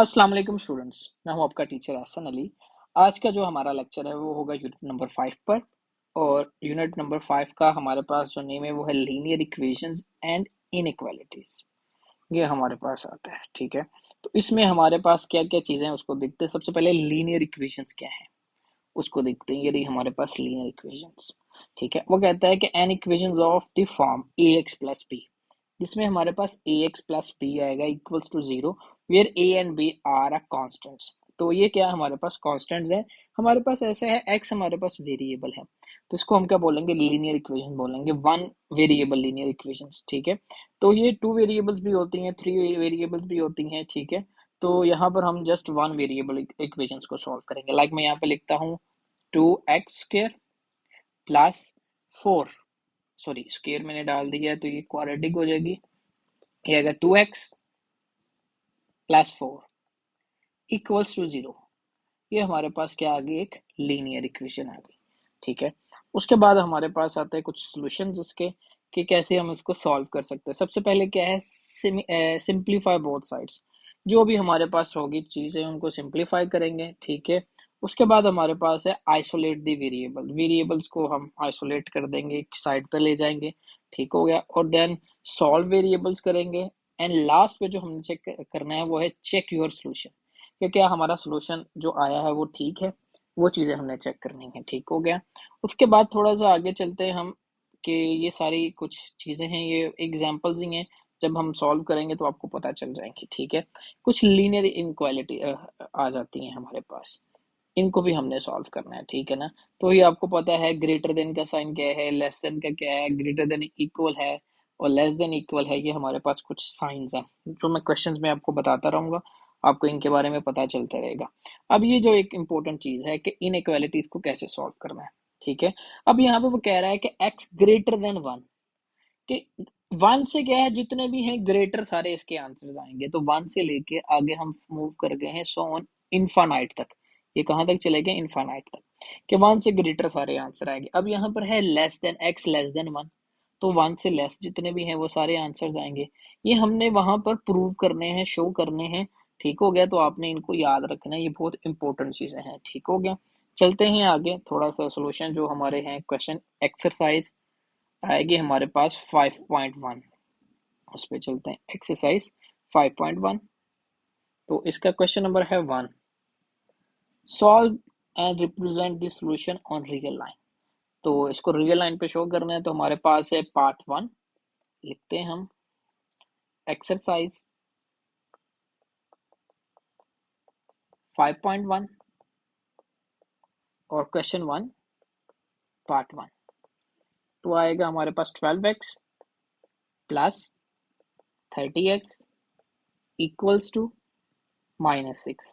अस्सलाम वालेकुम स्टूडेंट्स, मैं हूं आपका टीचर एहसन अली। आज का जो हमारा लेक्चर है वो होगा यूनिट नंबर 5 पर। और यूनिट नंबर 5 का हमारे पास जो नेम है वो है लीनियर इक्वेशंस एंड इनइक्वालिटीज। ये हमारे पास आता है, ठीक है। तो इसमें हमारे पास क्या क्या चीज़ें हैं उसको देखते हैं। सबसे पहले लीनियर इक्वेशंस क्या है उसको देखते हैं। ये रही हमारे पास लीनियर इक्वेशंस, ठीक है। वो कहता है कि an equations of the form a x plus b, जिसमें हमारे पास ए एक्स प्लस बी आएगा equals to zero, where a and b are constants. तो ये क्या हमारे पास कॉन्स्टेंट्स है। हमारे पास ऐसे है एक्स हमारे पास वेरिएबल है, तो इसको हम क्या बोलेंगे, लीनियर इक्वेशन बोलेंगे। वन वेरिएबल लीनियर इक्वेशंस, ठीक है। तो ये टू वेरिएबल्स भी होती हैं, थ्री वेरिएबल्स भी होती हैं, ठीक है। तो यहाँ पर हम जस्ट वन वेरिएबल इक्वेशंस को सॉल्व करेंगे। लाइक मैं यहाँ पे लिखता हूँ two x square plus four, sorry square मैंने डाल दिया है तो ये क्वाड्रेटिक हो जाएगी। ये आएगा two x plus four equals to zero. ये हमारे पास क्या आ गई, एक लीनियर इक्वेशन आ गई, ठीक है। उसके बाद हमारे पास आते हैं कुछ सॉल्यूशंस इसके कि कैसे हम इसको सॉल्व कर सकते हैं। सबसे पहले क्या है, सिंप्लीफाई बोथ साइड्स। जो भी हमारे पास होगी चीजें उनको सिंप्लीफाई करेंगे, ठीक है। उसके बाद हमारे पास है आइसोलेट द वेरिएबल। वेरिएबल्स को हम आइसोलेट कर देंगे, एक साइड पर ले जाएंगे, ठीक हो गया। और देन सॉल्व वेरिएबल्स करेंगे। एंड लास्ट पे जो हमने चेक करना है वो है चेक योर सोल्यूशन, कि क्या हमारा सोल्यूशन जो आया है वो ठीक है। वो चीज़ें हमने चेक करनी है, ठीक हो गया। उसके बाद थोड़ा सा आगे चलते हैं हम कि ये सारी कुछ चीज़ें हैं, ये एग्जांपल्स ही हैं। जब हम सॉल्व करेंगे तो आपको पता चल जाएंगी, ठीक है। कुछ लीनियर इनक्वालिटी आ जाती हैं हमारे पास, इनको भी हमने सॉल्व करना है, ठीक है ना। तो ये आपको पता है ग्रेटर देन का साइन क्या है, लेस देन का क्या है, ग्रेटर देन इक्वल है और लेस देन इक्वल है। ये हमारे पास कुछ साइंस हैं जो मैं क्वेश्चंस में आपको बताता रहूंगा, आपको इनके बारे में पता चलता रहेगा। अब ये जो एक इम्पोर्टेंट चीज है कि इनइक्वालिटीज को कैसे सॉल्व करना है, ठीक है। अब यहाँ पे वो कह रहा है कि x ग्रेटर देन वन, कि वन से क्या है, जितने भी हैं ग्रेटर सारे इसके आंसर्स आएंगे। तो वन से लेके आगे हम मूव कर गए हैं सो ऑन इनफाइनाइट तक। ये कहाँ तक चले गए, इनफाइनाइट तक, कि वन से ग्रेटर सारे आंसर आएंगे। अब यहाँ पर है less than x less than one, तो वन से लेस जितने भी हैं वो सारे आंसर्स आएंगे। ये हमने वहां पर प्रूव करने हैं, शो करने हैं, ठीक हो गया। तो आपने इनको याद रखना है, ये बहुत इंपॉर्टेंट चीजें हैं, ठीक हो गया। चलते हैं आगे थोड़ा सा सोल्यूशन जो हमारे हैं क्वेश्चन एक्सरसाइज आएगी हमारे पास 5.1। उस पर चलते हैं, एक्सरसाइज 5.1। तो इसका क्वेश्चन नंबर है one, solve and represent the solution on real line. तो इसको रियल लाइन पे शो करना है, तो हमारे पास है पार्ट वन, लिखते हैं हम एक्सरसाइज 5.1 और क्वेश्चन वन पार्ट वन। तो आएगा हमारे पास 12x plus 30x equals to -6।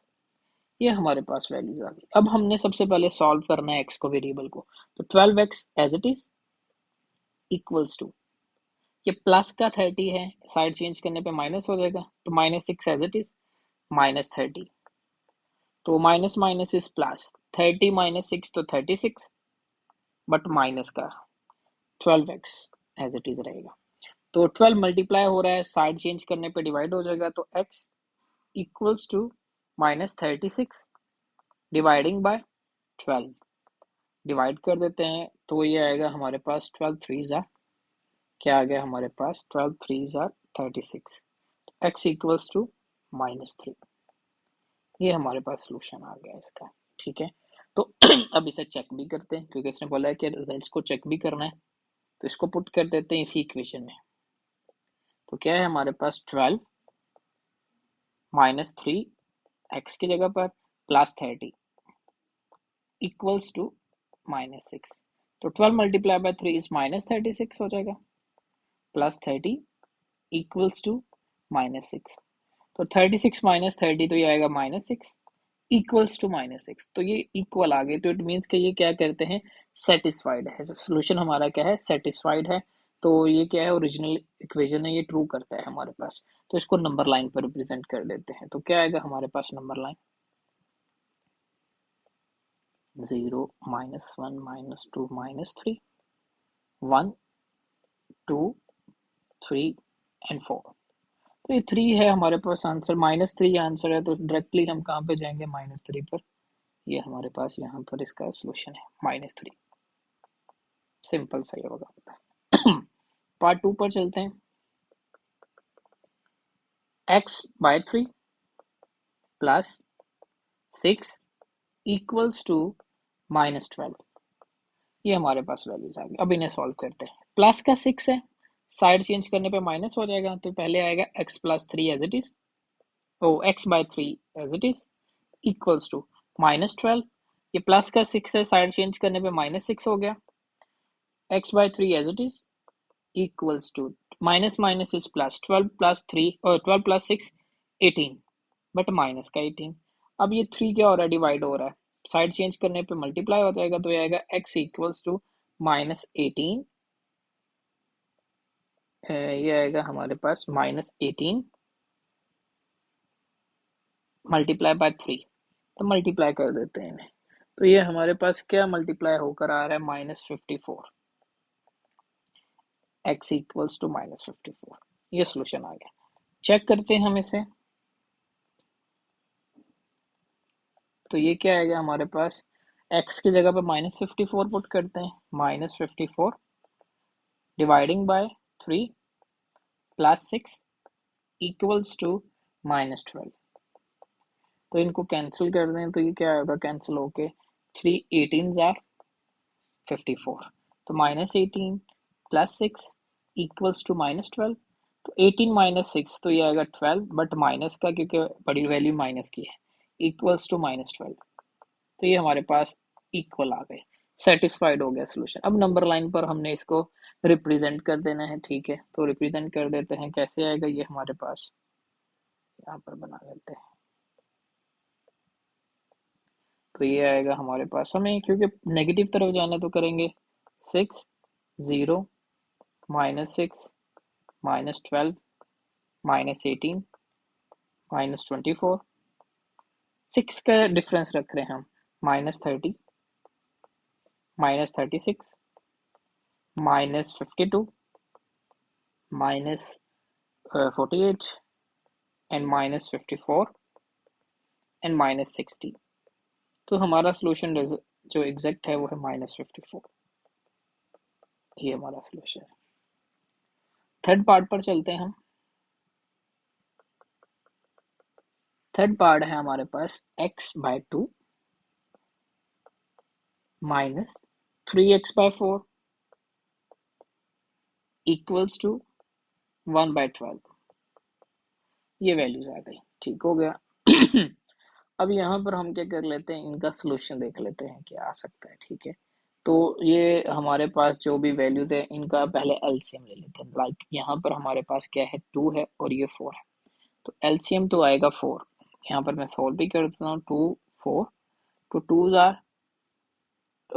ये हमारे पास वैल्यूज आ गई। अब हमने सबसे पहले सॉल्व करना है एक्स को, वेरिएबल को। तो 12x as it is equals to, ये प्लस का 30 है, साइड चेंज करने पे माइनस हो जाएगा, तो -6 एज इट इज -30। तो माइनस माइनस इज प्लस, 30 -6 तो 36, बट माइनस का 12x एज इट इज रहेगा। तो 12 मल्टीप्लाई हो रहा है, साइड चेंज करने पे डिवाइड हो जाएगा, तो x equals to -36 dividing by 12। Divide कर देते हैं तो ये आएगा हमारे पास 12 थ्री ज़ा, क्या आ गया हमारे पास, 12 थ्री ज़ा 36, x इक्वल्स टू -3। ये हमारे पास सोल्यूशन आ गया इसका, ठीक है। तो अब इसे चेक भी करते हैं, क्योंकि इसने बोला है कि रिजल्ट्स को चेक भी करना है। तो इसको पुट कर देते हैं इसी इक्वेशन में। तो क्या है हमारे पास, 12 -3 x की जगह पर प्लस 30 इक्वल्स टू -6। तो 12 मल्टीप्लाई बाय 3 इज -36 हो जाएगा, प्लस 30 इक्वल्स टू -6। तो 36 -30 तो ये आएगा -6 इक्वल्स टू -6। तो ये इक्वल आ गए, तो इट मीन्स कि ये क्या करते हैं, सेटिस्फाइड है। सोल्यूशन हमारा क्या है, सेटिस्फाइड है। तो ये क्या है, ओरिजिनल इक्वेशन है, ये ट्रू करता है हमारे पास। तो इसको नंबर लाइन पर रिप्रेजेंट कर देते हैं। तो क्या आएगा हमारे पास नंबर लाइन, 0 -1 -2 -3 1 2 3 एंड 4। तो ये 3 है हमारे पास आंसर, -3 आंसर है, तो डायरेक्टली हम कहाँ पे जाएंगे, -3 पर। ये हमारे पास यहाँ पर इसका सोल्यूशन है -3। सिंपल सा ये होगा। पार्ट 2 पर चलते हैं। x/3 plus 6 equals to -12। ये हमारे पास वैल्यूज आ गई। अब इन्हें सॉल्व करते हैं। प्लस का 6 है, साइड चेंज करने पे माइनस हो जाएगा, तो पहले आएगा x+3 as it is, oh x/3 as it is equals to -12। ये प्लस का 6 है, साइड चेंज करने पे -6 हो गया, x/3 as it is equals to minus minus is plus, 12+3 और 12+6 18, बट माइनस का 18। अब ये 3 क्या हो रहा है, डिवाइड हो रहा है, साइड चेंज करने पे मल्टीप्लाई हो जाएगा, तो ये आएगा x इक्वल्स टू -18। ये आएगा हमारे पास -18 मल्टीप्लाई बाय 3। तो मल्टीप्लाई कर देते हैं इन्हें, तो ये हमारे पास क्या मल्टीप्लाई होकर आ रहा है, -54। x equals to -54। ये सोल्यूशन आ गया। चेक करते हैं हम इसे, तो ये क्या आएगा हमारे पास, x की जगह पे -54 पुट करते हैं, -54 dividing by 3 plus 6 equals to -12। तो इनको कैंसिल कर दें, तो ये क्या होगा, कैंसिल होके 3 18 जार 54, तो -18 प्लस 6 इक्वल्स टू -12। तो 18 माइनस 6, तो ये आएगा 12, बट माइनस का क्योंकि बड़ी वैल्यू माइनस की है, इक्वल्स टू -12। तो ये हमारे पास इक्वल आ गए, सेटिस्फाइड हो गया सोल्यूशन। अब नंबर लाइन पर हमने इसको रिप्रेजेंट कर देना है, ठीक है, तो रिप्रेजेंट कर देते हैं। कैसे आएगा ये हमारे पास, यहाँ पर बना लेते हैं, तो ये आएगा हमारे पास, हमें क्योंकि नेगेटिव तरफ जाना तो करेंगे 6 0 -6 -12 -18 -24, 6 का डिफरेंस रख रहे हैं हम, -30 -36 -52 -48 एंड -54 एंड -60। तो हमारा सोल्यूशन जो एग्जैक्ट है वो है -54। ये हमारा सोल्यूशन है। थर्ड पार्ट पर चलते हैं हम। थर्ड पार्ट है हमारे पास x/2 minus 3x/4 equals to 1/12। ये वैल्यूज आ गई, ठीक हो गया। अब यहाँ पर हम क्या कर लेते हैं, इनका सोल्यूशन देख लेते हैं क्या आ सकता है, ठीक है। तो ये हमारे पास जो भी वैल्यूज है इनका पहले एलसीएम ले लेते हैं। लाइक यहाँ पर हमारे पास क्या है, 2 है और ये 4 है, तो एलसीएम तो आएगा 4। यहाँ पर मैं सोल्व भी कर देता हूँ, 2 4 तो 2 जार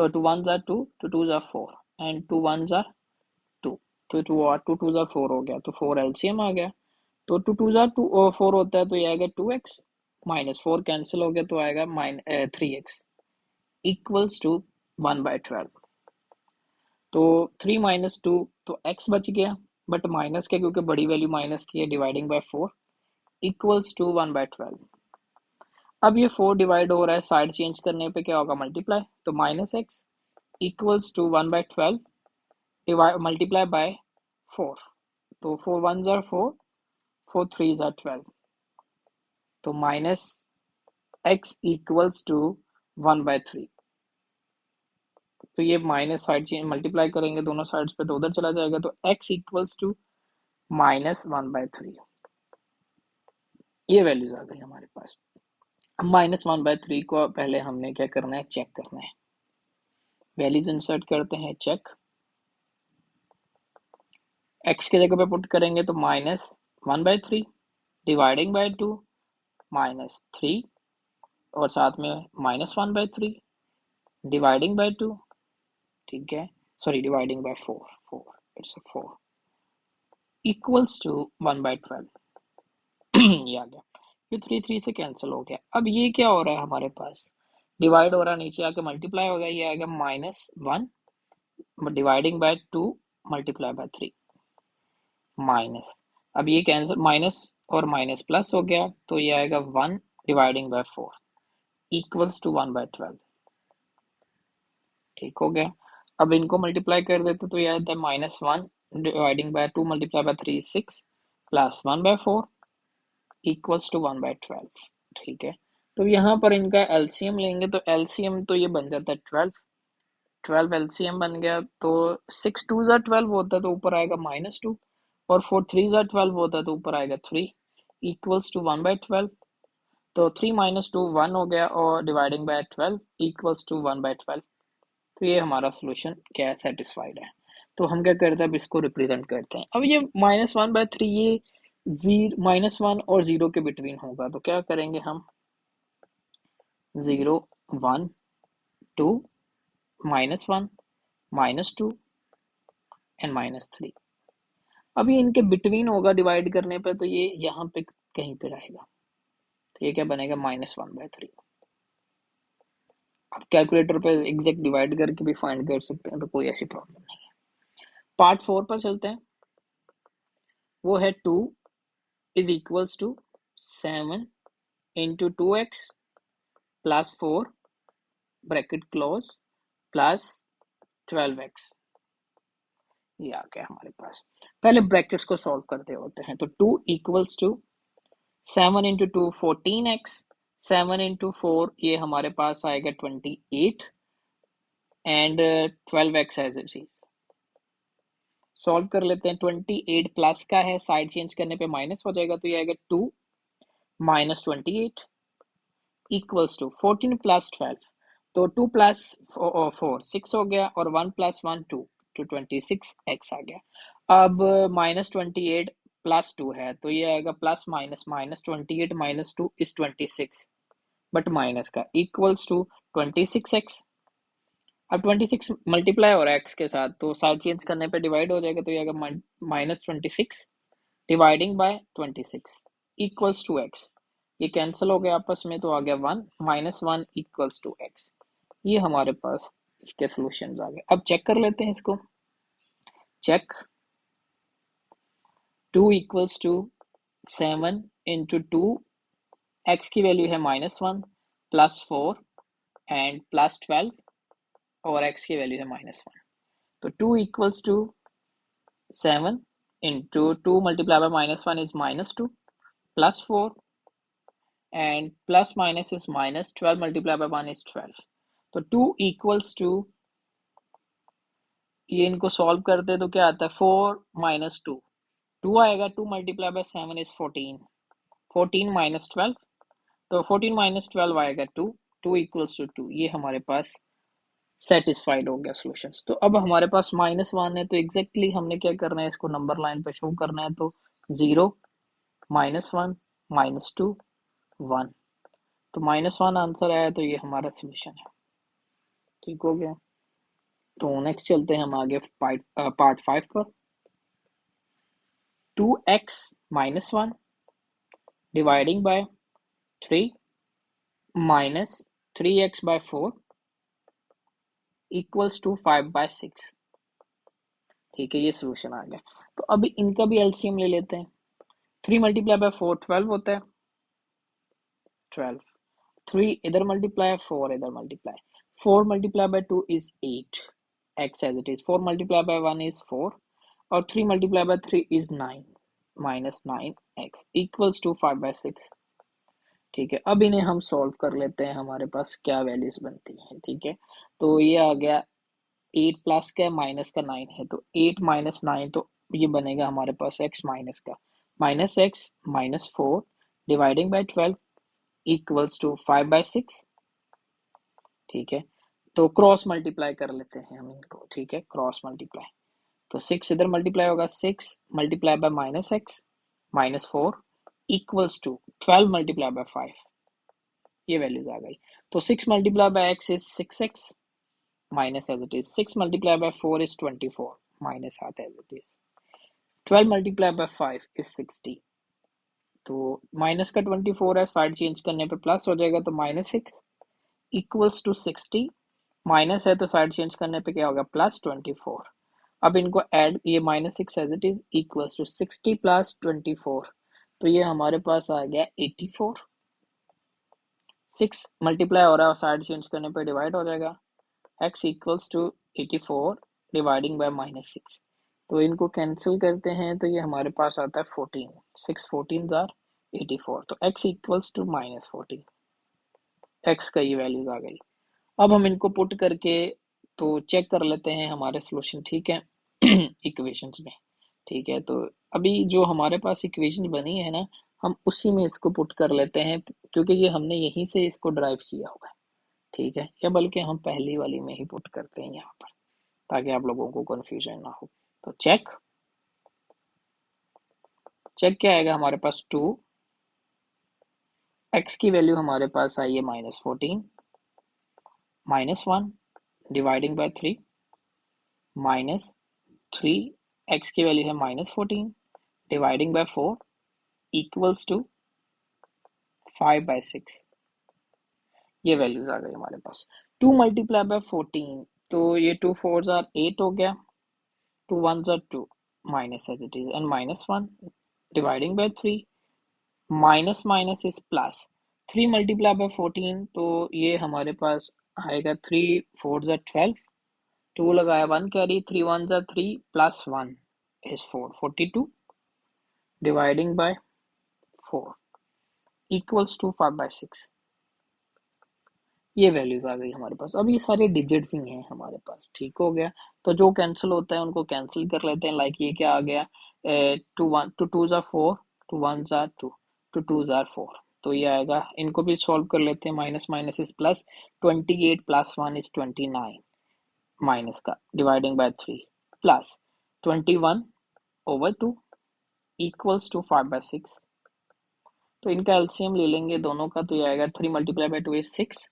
2 1 जार 2 तो 2 जार 4 एंड 2 1 जार 2, तो 2 जार 4 हो गया, तो 4 एलसीएम आ गया। तो 2 2 जार 2 4 होता है, तो ये आएगा 2x, -4 कैंसिल हो गया, तो आएगा 3x इक्वल्स टू 1/12। तो 3 -2 तो x बच गया, बट माइनस का क्योंकि बड़ी वैल्यू माइनस की है, डिवाइडिंग बाय 4 इक्वल्स टू 1/12। अब ये 4 डिवाइड हो रहा है, साइड चेंज करने पे क्या होगा, मल्टीप्लाई, तो -x equals to 1/12 divide multiply by 4, तो 4 1 जार 4 4 3 जार 12, तो -x इक्वल्स टू 1/3। तो ये माइनस साइड चेंज मल्टीप्लाई करेंगे दोनों साइड्स पे, तो उधर चला जाएगा, तो x इक्वल्स टू -1/3। ये वैल्यूज आ गई हमारे पास। -1/3 को पहले हमने क्या करना है, चेक करना है। वैल्यूज इंसर्ट करते हैं, चेक, x की जगह पे पुट करेंगे तो -1/3 डिवाइडिंग बाय 2 -3 और साथ में -1/3 डिवाइडिंग बाय 2, ठीक है, sorry dividing by 4 4 it's 4 equals to 1/12। ये आ गया, ये 3 3 से कैंसिल हो गया। अब ये क्या हो रहा है हमारे पास, डिवाइड हो रहा है, नीचे आके मल्टीप्लाई हो गया, ये आएगा -1 dividing by 2 multiply by 3 minus, अब ये कैंसिल, माइनस और माइनस प्लस हो गया, तो ये आएगा 1 डिवाइडिंग बाय 4 इक्वल्स टू 1/12। ठीक हो गया। अब इनको मल्टीप्लाई कर देते तो ये आता है -1 dividing by 2 multiply by 3 6 plus 1/4 equals to 1/12। ठीक है, तो यहाँ पर इनका एलसीएम लेंगे तो एलसीएम तो ये बन जाता है 12। 12 एलसीएम बन गया, तो 6 2 ज़ा 12 होता है तो ऊपर आएगा -2, और 4 3 ज़ा 12 होता है तो ऊपर आएगा 3 इक्वल्स टू 1/12। तो 3 - 2 1 हो गया, और डिवाइडिंग बाय 12 इक्वल्स टू 1/12। तो ये हमारा सोल्यूशन क्या है, सेटिस्फाइड है। तो हम क्या करते हैं, अब इसको रिप्रेजेंट करते हैं। अब ये -1/3 ये -1 और 0 के बिटवीन होगा, तो क्या करेंगे हम, 0 1 2 -1 -2 एंड -3। अब ये इनके बिटवीन होगा डिवाइड करने पे, तो ये यहाँ पे कहीं पे रहेगा, तो ये क्या बनेगा, -1/3। आप कैलकुलेटर पे एग्जैक्ट डिवाइड करके भी फाइंड कर सकते हैं, तो कोई ऐसी प्रॉब्लम नहीं है। पार्ट 4 पर चलते हैं। वो है 2 is equals to 7 into 2x plus 4 bracket close plus 12x। ये आ गया हमारे पास। पहले ब्रैकेट्स को सॉल्व करते होते हैं, तो 2 equals to 7 into 2 14x, 7 into 4 ये हमारे पास आएगा 28 and 12x as it is. Solve कर लेते हैं। 28 प्लस का है, साइड चेंज करने पे माइनस हो जाएगा, तो ये आएगा 2 माइनस 28 इक्वल्स टू 14 प्लस 12, तो 2 प्लस 4 6 हो गया, और 1 प्लस 1 2, तो 26x आ गया। अब -28 प्लस 2 है, तो ये आएगा plus minus -28 minus 2 is 26, but minus का इक्वल्स टू 26x। अब 26 मल्टीप्लाई हो रहा है x के साथ, तो साइड चेंज करने पे डिवाइड हो जाएगा, तो ये आएगा -26 dividing by 26 equals to x। ये कैंसिल हो गया आपस में, तो आ गया 1 -1 इक्वल्स टू x। ये हमारे पास इसके सॉल्यूशंस आ गए। अब चेक कर लेते हैं इसको। Check 2 equals to 7 into 2, x की वैल्यू है -1 प्लस 4 एंड प्लस 12, और x की वैल्यू है -1। तो 2 equals to 7 into 2 multiply by -1 is -2 plus 4 and plus minus is minus 12 multiplied by 1 is 12, तो 2 equals to, ये इनको सॉल्व करते तो क्या आता है 4 minus 2, 2 आएगा, 2 multiplied by 7 is 14, 14 minus 12, तो 14 minus 12 आएगा 2, 2 equals to 2। ये हमारे पास सेटिस्फाइड हो गया सॉल्यूशंस। तो अब हमारे पास -1 है, तो एग्जैक्टली हमने क्या करना है, इसको नंबर लाइन पे शो करना है, तो 0 -1 -2 1, तो -1 आंसर आया, तो ये हमारा सोल्यूशन है। ठीक हो गया। तो नेक्स्ट चलते हैं हम आगे पार्ट 5 पर। 2x -1 dividing by 3 minus 3x by 4 equals to 5/6। ठीक है, ये सोल्यूशन आ गया। तो अभी इनका भी एलसीएम ले लेते हैं। 3 मल्टीप्लाई बाय 4 12 होता है, 12, 3 इधर मल्टीप्लाई, 4 इधर multiply, 4 multiply by 2 is 8 x as it is, 4 multiply by 1 is 4, और 3 multiply by 3 is 9 -9x equals to 5/6। ठीक है, अब इन्हें हम सॉल्व कर लेते हैं, हमारे पास क्या वैल्यूज बनती हैं। ठीक है, तो ये आ गया 8 प्लस का माइनस का 9 है, तो 8 माइनस 9, तो ये बनेगा हमारे पास x माइनस का -x -4 dividing by 12 equals to 5/6। ठीक है, तो क्रॉस मल्टीप्लाई कर लेते हैं हम इनको। ठीक है, क्रॉस मल्टीप्लाई, तो 6 इधर मल्टीप्लाई होगा, 6 multiply by -x -4 equals to 12 multiply by 5, ये वैल्यूज आ गई। तो 6 multiply by x is 6x minus as it is, 6 multiply by 4 is 24 minus हाथ as it is, 12 multiply by 5 is 60, तो माइनस का 24 है, साइड चेंज करने पे प्लस हो जाएगा, तो -6 इक्वल्स टू 60, माइनस है तो साइड चेंज करने पे क्या होगा, +24, अब इनको ऐड, ये -6 as it is equals to 60 + 24, तो ये हमारे पास आ गया 84। 6 मल्टीप्लाई हो रहा है और साइड चेंज करने पे डिवाइड हो जाएगा। x equals to 84 dividing by -6, तो इनको कैंसिल करते हैं तो ये हमारे पास आता है 14। 6 14 आर 84, तो x इक्वल्स टू -14, x का ये वैल्यूज आ गई। अब हम इनको पुट करके तो चेक कर लेते हैं हमारे सोल्यूशन, ठीक है, इक्वेशंस में। ठीक है, तो अभी जो हमारे पास इक्वेशन बनी है ना, हम उसी में इसको पुट कर लेते हैं, क्योंकि ये हमने यहीं से इसको ड्राइव किया हुआ है। ठीक है, या बल्कि हम पहली वाली में ही पुट करते हैं यहाँ पर, ताकि आप लोगों को कंफ्यूजन ना हो। तो चेक क्या आएगा हमारे पास, 2 x की वैल्यू हमारे पास आई है -14, -1 डिवाइडिंग बाय 3, -3 x की वैल्यू है -14 डिवाइडिंग बाय 4 इक्वल्स टू 5/6। ये वैल्यूज आ गई हमारे पास। 2 मल्टीप्लाई बाय 14, तो ये 2 4s आर 8 हो गया, 2 1s are 2, minus as it is, and -1 dividing by 3, minus minus is plus. 3 multiply by 14, तो ये हमारे पास आएगा 3 4s आर 12, 2 लगाया 1 carry, 3 1s are 3 plus 1 is 4, 42 dividing by 4 equals to 5/6। ये वैल्यूज आ गई हमारे पास। अब ये सारे डिजिट्स ही हैं हमारे पास, ठीक हो गया। तो जो कैंसिल होता है उनको कैंसिल कर लेते हैं। लाइक ये क्या आ गया, 2 2s are 4, 2 1s are 2, 2 2s are 4, तो ये आएगा। इनको भी सॉल्व कर लेते हैं, minus minus is plus, 28 + 1 is 29, minus का dividing by 3 plus 21/2 equals to 5/6। तो इनका एलसीएम ले लेंगे दोनों का, तो ये आएगा 3 मल्टीप्लाई बाय 2 इज 6,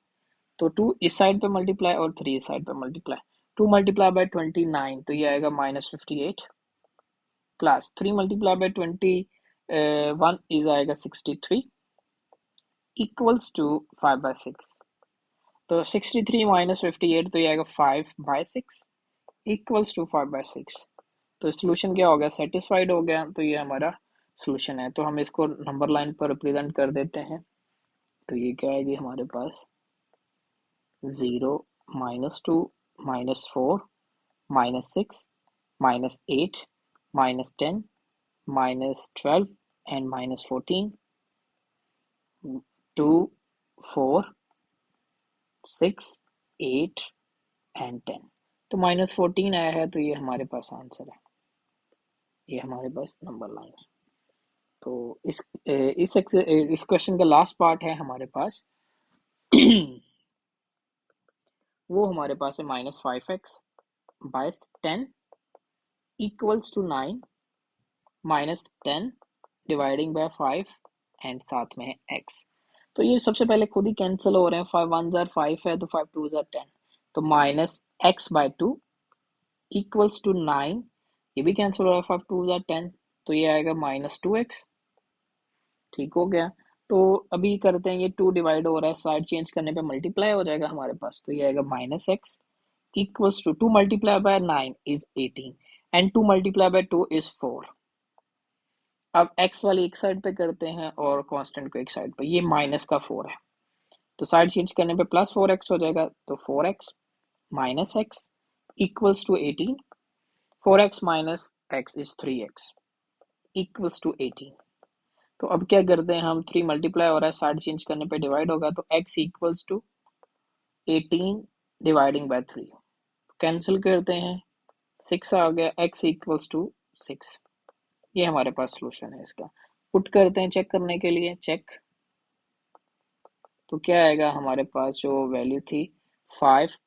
तो 2 इस साइड पे मल्टीप्लाई और 3 इस साइड पे मल्टीप्लाई, 2 मल्टीप्लाई बाय 29, तो ये आएगा -58 प्लस 3 मल्टीप्लाई बाय 21 इज आएगा 63 इक्वल्स टू 5/6। तो 63 - 58, तो ये आएगा 5/6 इक्वल्स टू 5/6। तो सोल्यूशन क्या हो गया, सेटिस्फाइड हो गया। तो ये हमारा सोल्यूशन है। तो हम इसको नंबर लाइन पर रिप्रेजेंट कर देते हैं। तो ये क्या आएगी हमारे पास, 0 -2 -4 -6 -8 -10 -12 and -14, 2 4 6 8 and 10, तो -14 आया है, तो ये हमारे पास आंसर है, ये हमारे पास नंबर लाइन है। तो इस क्वेश्चन का लास्ट पार्ट है हमारे पास वो हमारे पास है -5x/10 equals to 9, -10 dividing by 5 and साथ में है x। तो ये सबसे पहले खुद ही कैंसिल हो रहे हैं, 5 1s आर 5 है, तो 5 2s आर 10, तो -x/2 इक्वल्स टू 9, ये भी कैंसिल हो रहा है, 5 2s आर 10, तो ये आएगा -2x। ठीक हो गया। तो अभी करते हैं, ये 2 डिवाइड हो रहा है, साइड चेंज करने पे मल्टीप्लाई हो जाएगा हमारे पास, तो ये आएगा -x equals to 2 multiply by 9 is 18 and 2 multiply by 2 is 4। अब x वाली एक साइड पे करते हैं और कांस्टेंट को एक साइड पे, ये -4 है, तो साइड चेंज करने पे +4x हो जाएगा, तो 4x -x equals to 18, 4x - x is 3x equals to 18। तो अब क्या करते हैं हम, 3 मल्टीप्लाई हो रहा है, साइड चेंज करने पे डिवाइड होगा, तो x equals to 18 dividing by 3, cancel करते हैं, 6 आ गया, x इक्वल्स टू 6। ये हमारे पास सोल्यूशन है इसका। पुट करते हैं चेक करने के लिए, चेक, तो क्या आएगा हमारे पास, जो वैल्यू थी 5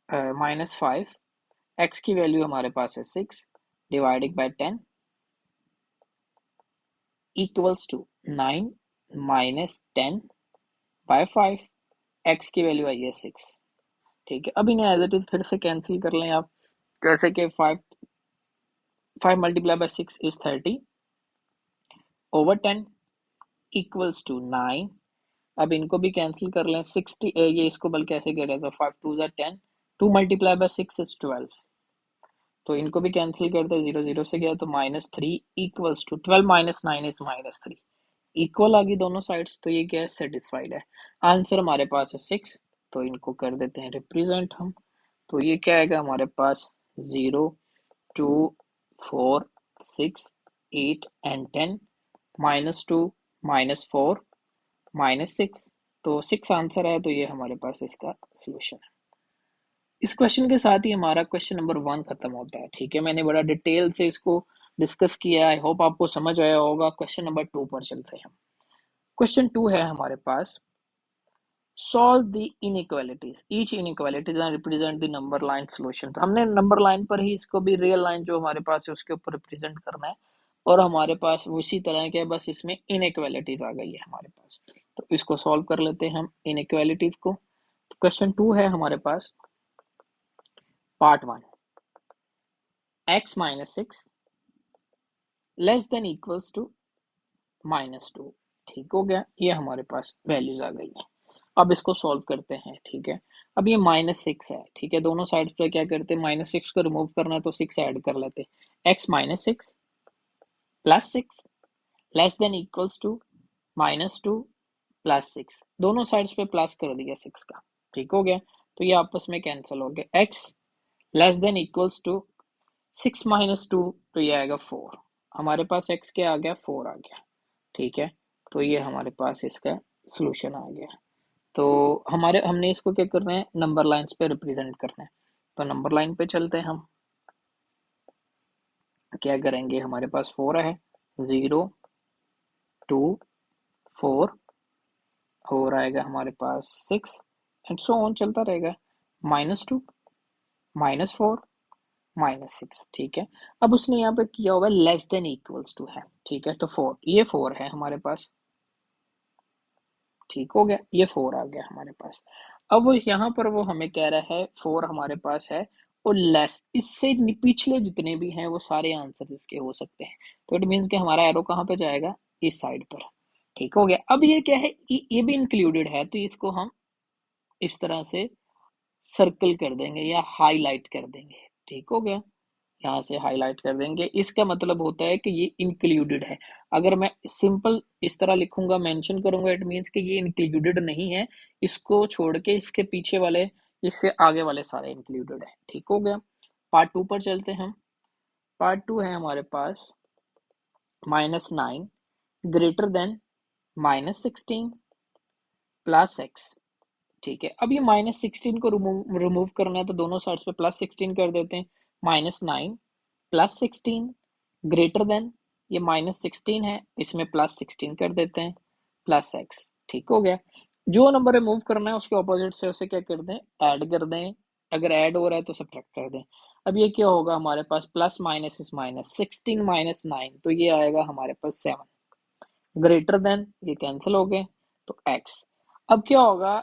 -5, x की वैल्यू हमारे पास है 6 dividing by 10 equals to 9 -10 by 5, x की वैल्यू आई है 6। ठीक है, अब इन्हें एज इट इज फिर से कैंसिल कर लें आप, जैसे कि 5 multiply by 6 is 30 over 10 equals to 9। अब इनको भी कैंसिल कर लें, 60, ये इसको बल्कि ऐसे करें, तो 5 2s are 10, 2 multiply by 6 is 12, तो इनको भी कैंसिल करते, 0 0 से गया तो -3 इक्वल्स टू 12 - 9 इज -3, इक्वल आ गई दोनों साइड्स, तो ये क्या है, सेटिस्फाइड है। आंसर हमारे पास है 6, तो इनको कर देते हैं रिप्रेजेंट हम। तो ये क्या आएगा हमारे पास, 0 2 4 6 8 एंड 10, -2 -4 -6, तो 6 आंसर है, तो ये हमारे पास इसका सोल्यूशन है। इस क्वेश्चन के साथ ही हमारा क्वेश्चन नंबर 1 खत्म होता है। ठीक है, मैंने बड़ा डिटेल से इसको डिस्कस किया, आई होप आपको समझ आया होगा। क्वेश्चन नंबर 2 पर चलते हैं। क्वेश्चन 2 है हमारे पास, solve the inequalities, each inequalities and represent the number line solution. तो हमने नंबर लाइन पर ही इसको भी रियल लाइन जो हमारे पास है उसके ऊपर रिप्रेजेंट करना है, और हमारे पास उसी तरह के बस इसमें इनइक्वालिटीज आ गई है हमारे पास। तो इसको सॉल्व कर लेते हैं हम इनइक्वालिटीज को। तो क्वेश्चन 2 है हमारे पास, part 1, x - 6 less than equals to -2। ठीक हो गया, ये हमारे पास वैल्यूज आ गई है। अब इसको सॉल्व करते हैं। ठीक है, अब ये -6 है। ठीक है, दोनों साइड पे क्या करते हैं, -6 को रिमूव करना है तो 6 ऐड कर लेते हैं। x - 6 + 6 less than equals to -2 + 6, दोनों साइड्स पे प्लस कर दिया 6 का। ठीक हो गया, तो ये आपस में कैंसिल हो गया। x less than equals to 6 - 2, तो ये आएगा 4। हमारे पास x क्या आ गया, 4 आ गया। ठीक है, तो ये हमारे पास इसका सोल्यूशन आ गया। तो हमने इसको क्या करना है, नंबर लाइंस पे रिप्रेजेंट करना है। तो नंबर लाइन पे चलते हैं हम, क्या करेंगे, हमारे पास 4 है, 0 2 4 और आएगा हमारे पास 6 एंड सो ऑन चलता रहेगा, -2 -4 -6। ठीक है, अब उसने यहाँ पे किया हुआ लेस देन इक्वल्स टू है। ठीक है, तो 4, ये 4 है हमारे पास। ठीक हो गया, ये 4 आ गया हमारे पास। अब वो यहाँ पर वो हमें कह रहा है 4 हमारे पास है और लेस, इससे पिछले जितने भी हैं वो सारे आंसर इसके हो सकते हैं। तो इट मीन्स कि हमारा एरो कहाँ पे जाएगा, इस साइड पर। ठीक हो गया, अब ये क्या है, ये भी इंक्लूडेड है, तो इसको हम इस तरह से सर्कल कर देंगे या हाईलाइट कर देंगे। ठीक हो गया, यहाँ से हाईलाइट कर देंगे, इसका मतलब होता है कि ये इंक्लूडेड है। अगर मैं सिंपल इस तरह लिखूंगा, मेंशन करूंगा, इट मीन्स कि ये इंक्लूडेड नहीं है, इसको छोड़ के इसके पीछे वाले, इससे आगे वाले सारे इंक्लूडेड है। ठीक हो गया, पार्ट 2 पर चलते हैं। पार्ट 2 है हमारे पास, -9 ग्रेटर देन -16 + x। ठीक है, अब ये -16 को रिमूव करना है, तो दोनों साइड्स पे +16 कर देते हैं। -9 + 16 ग्रेटर देन, ये -16 है, इसमें +16 कर देते हैं, +x। ठीक हो गया, जो नंबर रिमूव करना है उसके ऑपोजिट से उसे क्या कर दें, ऐड कर दें। अगर ऐड हो रहा है तो सब्ट्रैक्ट कर दें। अब ये क्या होगा हमारे पास, प्लस माइनस इज माइनस, 16 - 9, तो ये आएगा हमारे पास 7 ग्रेटर देन, ये कैंसिल हो गए, तो x। अब क्या होगा,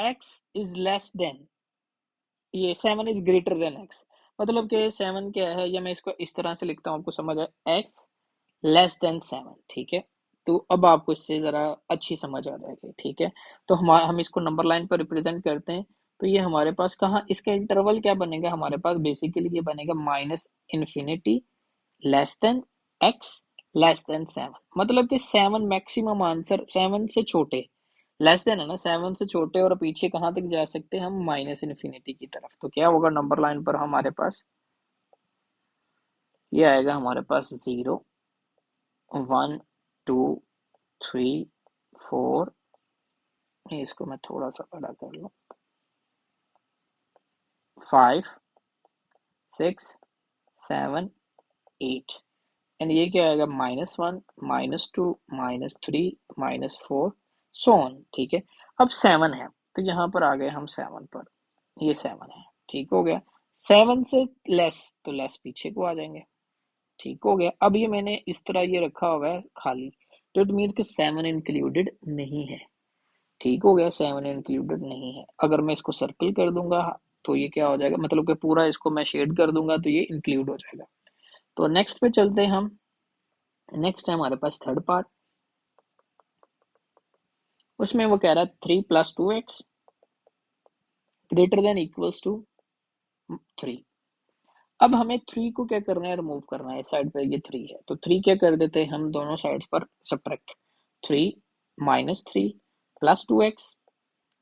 x इज लेस देन, ये 7 इज ग्रेटर देन x, मतलब कि 7 क्या है, या मैं इसको इस तरह से लिखता हूँ, आपको समझ आए, x लेस देन 7। ठीक है, तो अब आपको इससे जरा अच्छी समझ आ जाएगी। ठीक है, तो हम इसको नंबर लाइन पर रिप्रेजेंट करते हैं। तो ये हमारे पास कहाँ, इसका इंटरवल क्या बनेगा हमारे पास, बेसिकली ये बनेगा -∞ less than x less then 7, मतलब कि 7 मैक्सिमम आंसर, 7 से छोटे, लेस देन है ना, 7 से छोटे, और पीछे कहाँ तक जा सकते हैं हम, -∞ की तरफ। तो क्या होगा नंबर लाइन पर हमारे पास, ये आएगा हमारे पास 0 1 2 3 4, इसको मैं थोड़ा सा बड़ा कर लूँ, 5 6 7 8, एंड ये क्या आएगा, -1 -2 -3 -4 सो ऑन। ठीक है, अब 7 है, तो यहाँ पर आ गए हम 7 पर, ये 7 है। ठीक हो गया, 7 से लेस, तो लेस पीछे को आ जाएंगे। ठीक हो गया, अब ये मैंने इस तरह ये रखा हुआ है खाली, तो इट मीन्स कि 7 इंक्लूडेड नहीं है। ठीक हो गया, 7 इंक्लूडेड नहीं है। अगर मैं इसको सर्कल कर दूंगा तो ये क्या हो जाएगा, मतलब कि पूरा इसको मैं शेड कर दूंगा तो ये इंक्लूड हो जाएगा। तो नेक्स्ट पे चलते हैं हम। नेक्स्ट है हमारे पास थर्ड पार्ट, उसमें वो कह रहा है 3 + 2x greater than equals to 3। अब हमें 3 को क्या करना है, रिमूव करना है। इस साइड पर ये 3 है, तो 3 क्या कर देते हैं हम दोनों साइड्स पर subtract. 3 minus 3 plus 2x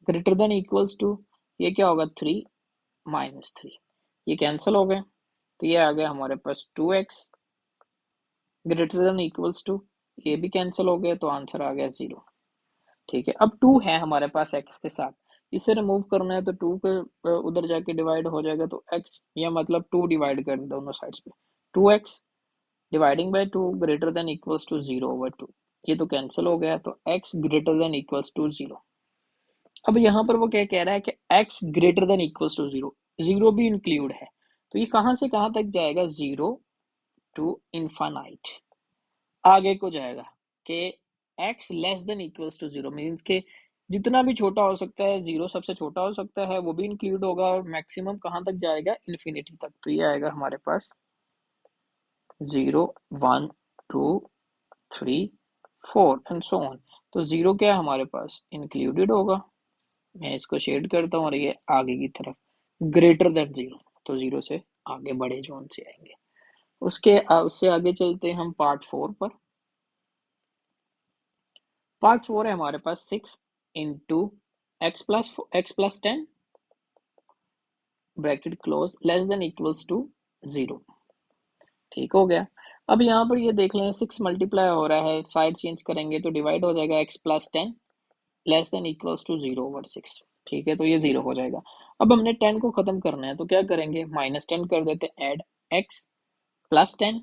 greater than equals to, ये क्या होगा 3 माइनस 3, ये कैंसिल हो गए, तो ये आ गया हमारे पास 2x greater than equals to, ये भी कैंसिल हो गया, तो आंसर आ गया 0। ठीक है, अब 2 है हमारे पास x के साथ, इसे रिमूव करना है, तो 2 के उधर जाके डिवाइड हो जाएगा, तो x या मतलब 2 डिवाइड कर दे दोनों साइड्स पे, 2x dividing by 2 greater than equals to 0/2, ये तो कैंसिल हो गया, तो x greater than equals to 0। अब यहाँ पर वो क्या कह रहा है कि x greater than equals to 0, 0 भी इंक्लूड है, तो ये कहाँ से कहाँ तक जाएगा, 0 टू इनफाइनाइट, आगे को जाएगा कि x less than equals to 0 means के जितना भी छोटा हो सकता है, 0 सबसे छोटा हो सकता है, वो भी इंक्लूड होगा, और मैक्सिमम कहाँ तक जाएगा, इन्फिनिटी तक, तो ये आएगा हमारे पास 0 1 2 3 4 एंड सो ऑन। तो 0 क्या है हमारे पास, इंक्लूडेड होगा, मैं इसको शेड करता हूँ, और ये आगे की तरफ ग्रेटर देन 0, तो 0 से आगे बड़े जोन से आएंगे। उससे आगे चलते हैं हम पार्ट 4 पर। पार्ट 4 है हमारे पास 6 into x plus 10 bracket close less than equals to 0। ठीक हो गया। अब यहाँ पर ये देख लें 6 मल्टीप्लाई हो रहा है, साइड चेंज करेंगे तो डिवाइड हो जाएगा, x+10 less than equals to 0/6। ठीक है, तो ये 0 हो जाएगा। अब हमने 10 को खत्म करना है, तो क्या करेंगे, -10 कर देते, add x+10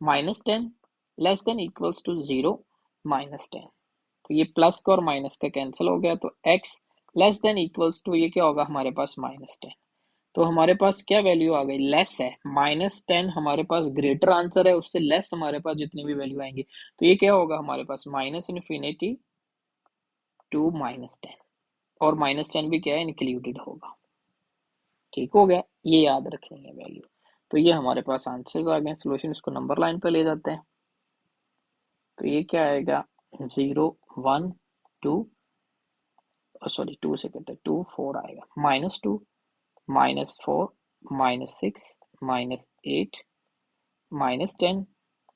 -10 less than equals to 0 -10, तो ये प्लस का और माइनस का कैंसिल हो गया, तो x less than equals to, ये क्या होगा हमारे पास -10, तो हमारे पास क्या वैल्यू आ गई, लेस है, -10 हमारे पास ग्रेटर आंसर है, उससे लेस हमारे पास जितनी भी वैल्यू आएंगी, तो ये क्या होगा हमारे पास -इन्फिनिटी टू -10, और -10 भी क्या है, इंक्लूडेड होगा। ठीक हो गया, ये याद रखेंगे वैल्यू। तो ये हमारे पास आंसर्स आ गए, सोल्यूशन इसको नंबर लाइन पे ले जाते हैं, तो ये क्या आएगा, 0 1 2, सॉरी 2 से कहते हैं 2 4 आएगा, -2 -4 -6 -8 -10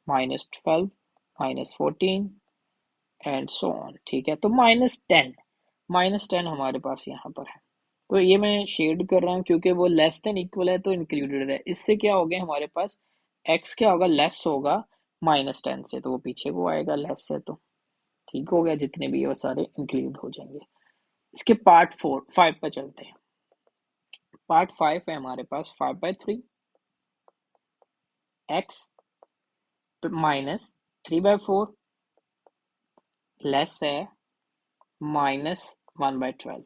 -12 -14 एंड सो ऑन। ठीक है, तो -10 हमारे पास यहाँ पर है, तो ये मैं शेड कर रहा हूँ क्योंकि वो लेस देन इक्वल है, तो इंक्लूडेड है। इससे क्या हो गया हमारे पास, x क्या होगा, लेस होगा -10 से, तो वो पीछे को आएगा, लेस है तो ठीक हो गया, जितने भी वो सारे इंक्लूड हो जाएंगे। इसके पार्ट 5 पर चलते हैं। पार्ट 5 है हमारे पास 5/3 x -3/4 लेस है -1/12,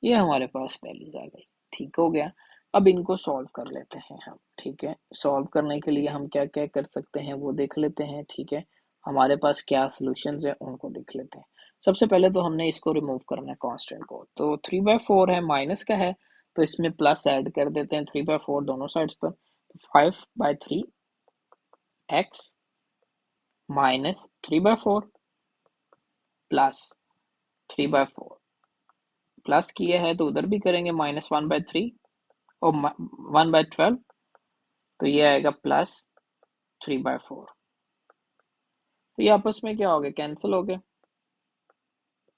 ये हमारे पास वैल्यूज आ गई। ठीक हो गया, अब इनको सॉल्व कर लेते हैं हम। ठीक है, सॉल्व करने के लिए हम क्या क्या कर सकते हैं वो देख लेते हैं। ठीक है, हमारे पास क्या सॉल्यूशंस है उनको देख लेते हैं। सबसे पहले तो हमने इसको रिमूव करना है कांस्टेंट को, तो 3/4 है, माइनस का है, तो इसमें प्लस ऐड कर देते हैं 3/4 दोनों साइड्स पर, तो 5/3 x -3/4 प्लस 3/4, प्लस किया है तो उधर भी करेंगे, -1/3 और 1/12, तो ये आएगा +3/4, तो ये आपस में क्या हो गया, कैंसिल हो गए,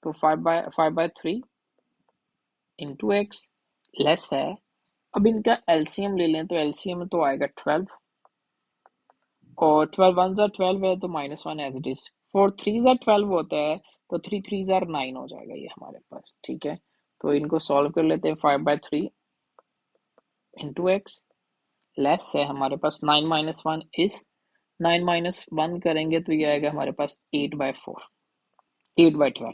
तो 5/3 इंटू एक्स लेस है। अब इनका एलसीएम ले लें, तो एलसीएम तो आएगा 12, और 12 1 जार 12 है, तो -1 एज इट इज, 4 3 जार 12 होता है, तो 3 3 जार 9 हो जाएगा ये हमारे पास। ठीक है, तो इनको सॉल्व कर लेते हैं, 5/3 इंटू एक्स लेस है हमारे पास 9 -1 इज 9 -1 करेंगे, तो ये आएगा हमारे पास 8/4 8/12।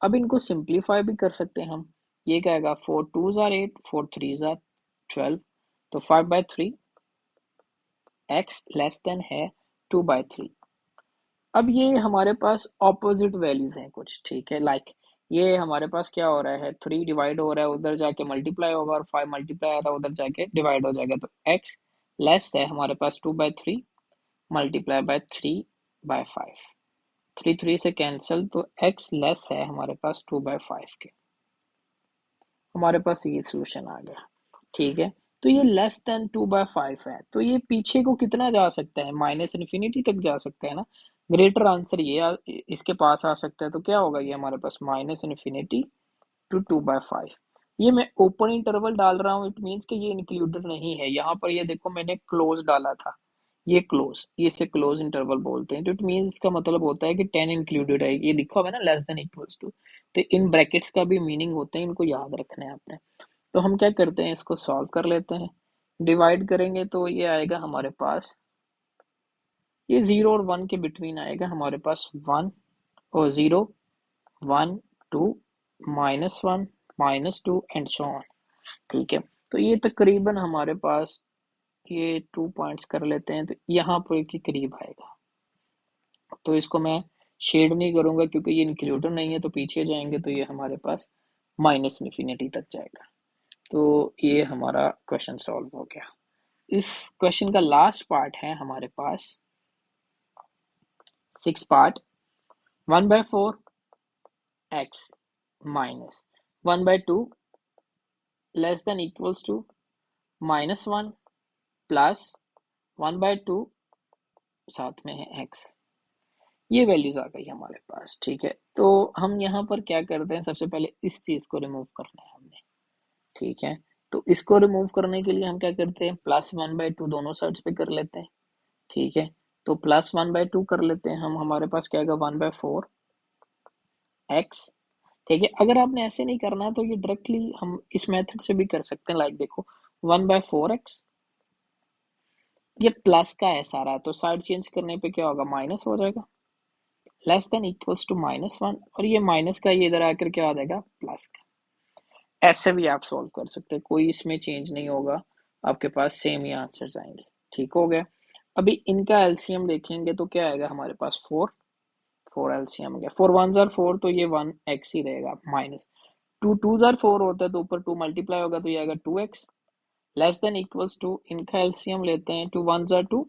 अब इनको सिंप्लीफाई भी कर सकते हैं हम, ये क्या आएगा, 4 2 जार 8 4 3 जार 12, तो 5/3 x लेस देन है 2/3। अब ये हमारे पास ऑपोजिट वैल्यूज हैं कुछ। ठीक है, लाइक ये हमारे पास क्या हो रहा है, 3 डिवाइड हो रहा है, उधर जाके मल्टीप्लाई होगा, और 5 मल्टीप्लाई आ रहा है, उधर जाके डिवाइड हो जाएगा, तो x लेस है हमारे पास 2/3 मल्टीप्लाई बाय 3/5, 3 3 से कैंसिल, तो x लेस है हमारे पास 2/5 के, हमारे पास ये सोल्यूशन आ गया। ठीक है, तो ये लेस देन 2/5 है, तो ये पीछे को कितना जा सकता है, माइनस इन्फिनिटी तक जा सकता है ना। ग्रेटर आंसर ये इसके पास आ सकता है, तो क्या होगा ये हमारे पास माइनस इन्फिनिटी टू 2/5। ये मैं ओपन इंटरवल डाल रहा हूँ, इट मीन्स कि ये इंक्लूडेड नहीं है। यहाँ पर ये देखो मैंने क्लोज डाला था, ये क्लोज, ये इसे क्लोज इंटरवल बोलते हैं, तो इट मीन्स इसका मतलब होता है कि 10 इंक्लूडेड है। ये लिखा हुआ है ना लेस देन इक्वल्स टू, तो इन ब्रैकेट्स का भी मीनिंग होते हैं, इनको याद रखना है आपने। तो हम क्या करते हैं, इसको सॉल्व कर लेते हैं। डिवाइड करेंगे तो ये आएगा हमारे पास, ये 0 और 1 के बिटवीन आएगा हमारे पास, 1 और 0, 1 2 -1 -2 एंड सो ऑन। ठीक है, तो ये तकरीबन हमारे पास ये 2 पॉइंट्स कर लेते हैं, तो यहाँ पर के करीब आएगा। तो इसको मैं शेड नहीं करूंगा क्योंकि ये इंक्लूडेड नहीं है, तो पीछे जाएंगे तो ये हमारे पास माइनस इन्फिनिटी तक जाएगा। तो ये हमारा क्वेश्चन सॉल्व हो गया। इस क्वेश्चन का लास्ट पार्ट है हमारे पास 6 part, 1/4 x minus 1/2 less than equals to -1 plus 1/2 साथ में है x। ये वैल्यूज आ गई हमारे पास। ठीक है, तो हम यहाँ पर क्या करते हैं, सबसे पहले इस चीज को रिमूव करना है हमने। ठीक है, तो इसको रिमूव करने के लिए हम क्या करते हैं, +1/2 दोनों साइड्स पे कर लेते हैं। ठीक है, तो +1/2 कर लेते हैं हम, हमारे पास क्या आएगा 1/4 x। ठीक है, अगर आपने ऐसे नहीं करना तो ये डायरेक्टली हम इस मेथड से भी कर सकते हैं। लाइक देखो 1/4 x, ये प्लस का है सारा, तो साइड चेंज करने पे क्या होगा, माइनस हो जाएगा, लेस देन इक्वल्स टू -1, और ये माइनस का ये इधर आकर क्या आ जाएगा, प्लस का। ऐसे भी आप सॉल्व कर सकते हैं, कोई इसमें चेंज नहीं होगा, आपके पास सेम ही आंसर्स आएंगे। ठीक हो गया। अभी इनका एलसीएम देखेंगे तो क्या आएगा हमारे पास, 4 एलसीएम हो गया, 4 1 जार 4, तो ये 1x ही रहेगा, माइनस 2 2 जार 4 होता है, तो ऊपर 2 मल्टीप्लाई होगा तो ये आएगा 2x, less than equals to, इनका एलसीएम लेते हैं, 2 1 जार 2,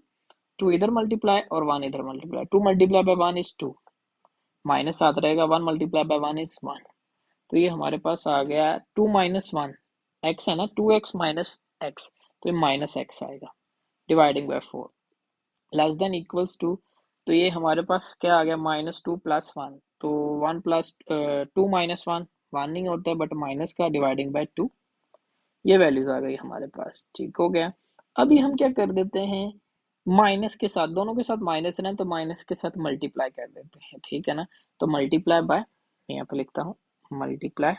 2 इधर मल्टीप्लाई और 1 इधर multiply, 2 multiply by 1 is 2, minus साथ रहेगा, 1 मल्टीप्लाई बाय 1 इज 1। तो ये हमारे पास आ गया 2 -1, x है ना, 2x माइनस एक्स, तो ये माइनस एक्स आएगा, dividing by 4, less than equals to, तो ये हमारे पास क्या आ गया, -2 + 1, तो 1 + 2 - 1 1 नहीं होता है बट माइनस का, डिवाइडिंग बाय 2, ये वैल्यूज आ गई हमारे पास। ठीक हो गया। अभी हम क्या कर देते हैं, माइनस के साथ, दोनों के साथ माइनस है तो माइनस के साथ मल्टीप्लाई कर देते हैं। ठीक है ना, तो मल्टीप्लाई बाय, यहाँ पे लिखता हूँ multiply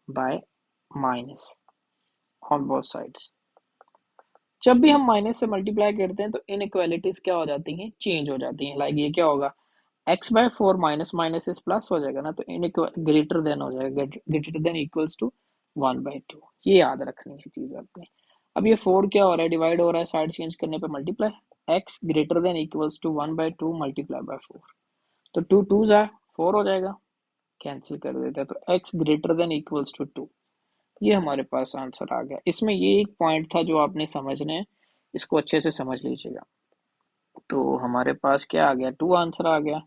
by minus on both sides. जब भी हम माइनस से मल्टीप्लाई करते हैं तो इनइक्वालिटीज क्या हो जाती हैं, चेंज हो जाती हैं। लाइक ये क्या होगा, x/4 माइनस माइनस इस प्लस हो जाएगा ना, तो इन ग्रेटर देन हो जाएगा, ग्रेटर देन इक्वल्स टू 1/2। ये याद रखनी है चीज आपने। अब ये 4 क्या हो रहा है, डिवाइड हो रहा है, साइड चेंज करने पे multiply, x greater than equals to 1/2 multiply by 4, तो 2 2 जा 4 हो जाएगा, कैंसिल कर देते हैं, तो x greater than equals to 2। ये हमारे पास आंसर आ गया। इसमें ये एक पॉइंट था जो आपने समझना है, इसको अच्छे से समझ लीजिएगा। तो हमारे पास क्या आ गया, 2 आंसर आ गया।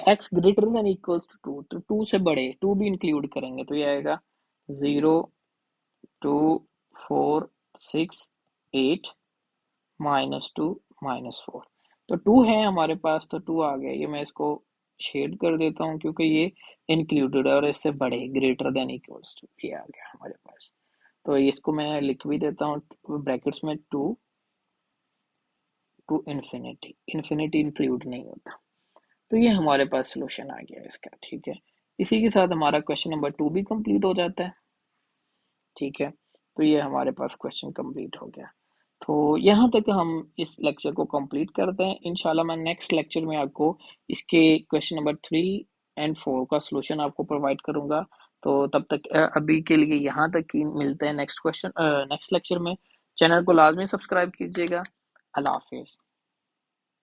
x greater than equals to 2, तो 2 से बड़े, 2 भी इंक्लूड करेंगे तो ये आएगा 0 2 4 6 8 -2 -4, तो 2 है हमारे पास, तो 2 आ गया। ये मैं इसको शेड कर देता हूँ क्योंकि ये इंक्लूडेड है और इससे बड़े, ग्रेटर देन इक्वल्स टू, ये आ गया हमारे पास। तो इसको मैं लिख भी देता हूँ ब्रैकेट्स में, 2 टू इन्फिनिटी, इन्फिनिटी इंक्लूड नहीं होता। तो ये हमारे पास सोल्यूशन आ गया इसका। ठीक है, इसी के साथ हमारा क्वेश्चन नंबर 2 भी कंप्लीट हो जाता है। ठीक है, तो ये हमारे पास क्वेश्चन कंप्लीट हो गया। तो यहाँ तक हम इस लेक्चर को कंप्लीट करते हैं। इंशाल्लाह मैं नेक्स्ट लेक्चर में आपको इसके क्वेश्चन नंबर 3 एंड 4 का सोल्यूशन आपको प्रोवाइड करूंगा। तो तब तक अभी के लिए यहाँ तक ही, मिलते हैं नेक्स्ट लेक्चर में। चैनल को लाजमी सब्सक्राइब कीजिएगा। अल्लाह हाफिज़।